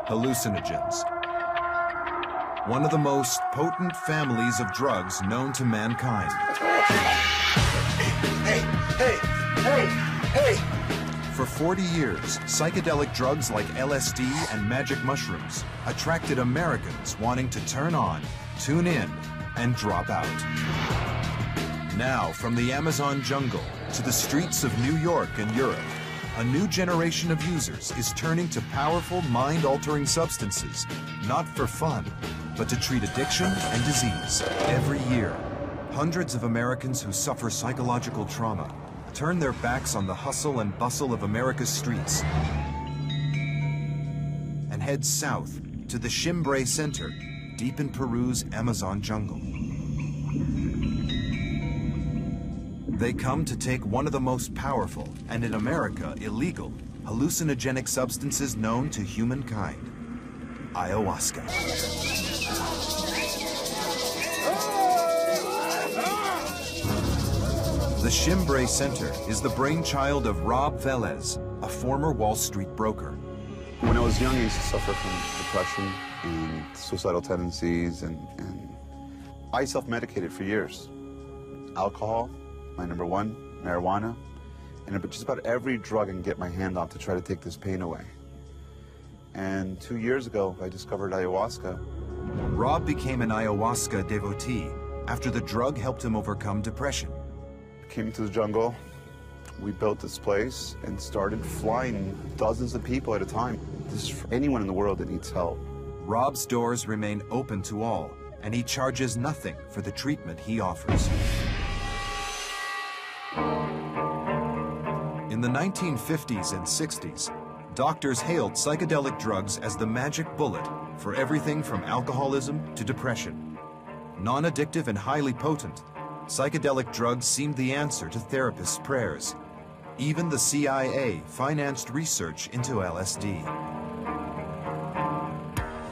hallucinogens. One of the most potent families of drugs known to mankind. Hey! For 40 years, psychedelic drugs like LSD and magic mushrooms attracted Americans wanting to turn on, tune in, and drop out. Now, from the Amazon jungle to the streets of New York and Europe, a new generation of users is turning to powerful mind-altering substances, not for fun, but to treat addiction and disease. Every year, hundreds of Americans who suffer psychological trauma turn their backs on the hustle and bustle of America's streets and head south to the Silne Center, deep in Peru's Amazon jungle. They come to take one of the most powerful, and in America, illegal, hallucinogenic substances known to humankind, ayahuasca. The Silne Center is the brainchild of Rob Velez, a former Wall Street broker. When I was young, I used to suffer from depression and suicidal tendencies, and I self-medicated for years. Alcohol, my number one, marijuana, and just about every drug I can get my hand on to try to take this pain away. And 2 years ago, I discovered ayahuasca. Rob became an ayahuasca devotee after the drug helped him overcome depression. Came to the jungle, we built this place and started flying dozens of people at a time. This is for anyone in the world that needs help. Rob's doors remain open to all, and he charges nothing for the treatment he offers. In the 1950s and 60s, doctors hailed psychedelic drugs as the magic bullet for everything from alcoholism to depression. Non-addictive and highly potent, psychedelic drugs seemed the answer to therapists' prayers. Even the CIA financed research into LSD.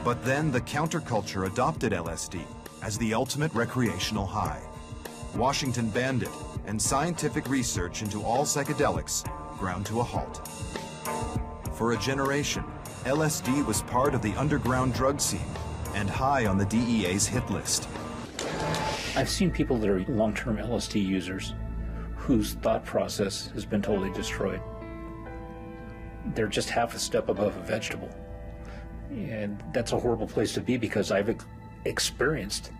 But then the counterculture adopted LSD as the ultimate recreational high. Washington banned it, and scientific research into all psychedelics ground to a halt. For a generation, LSD was part of the underground drug scene and high on the DEA's hit list. I've seen people that are long-term LSD users whose thought process has been totally destroyed. They're just half a step above a vegetable. And that's a horrible place to be, because I've experienced,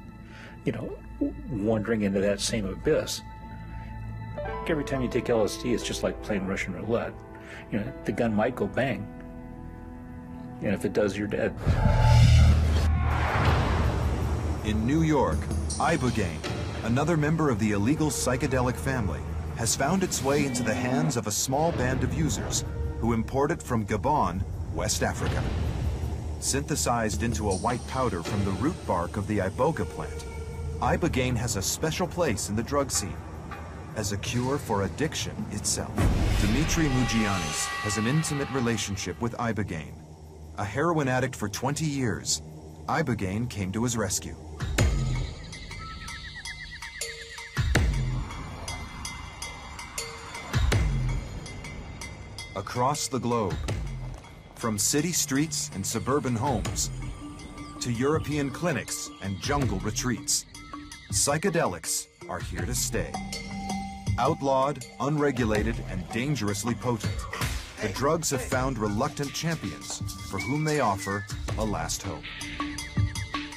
wandering into that same abyss. Every time you take LSD, it's just like playing Russian roulette. The gun might go bang, and if it does, you're dead. In New York, ibogaine, another member of the illegal psychedelic family, has found its way into the hands of a small band of users who import it from Gabon, West Africa. Synthesized into a white powder from the root bark of the iboga plant, ibogaine has a special place in the drug scene as a cure for addiction itself. Dimitri Mugianis has an intimate relationship with ibogaine. A heroin addict for 20 years, ibogaine came to his rescue. Across the globe, from city streets and suburban homes to European clinics and jungle retreats, psychedelics are here to stay. Outlawed, unregulated, and dangerously potent, the drugs have found reluctant champions for whom they offer a last hope.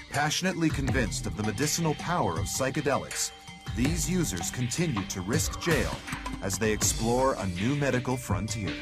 Passionately convinced of the medicinal power of psychedelics, these users continue to risk jail as they explore a new medical frontier.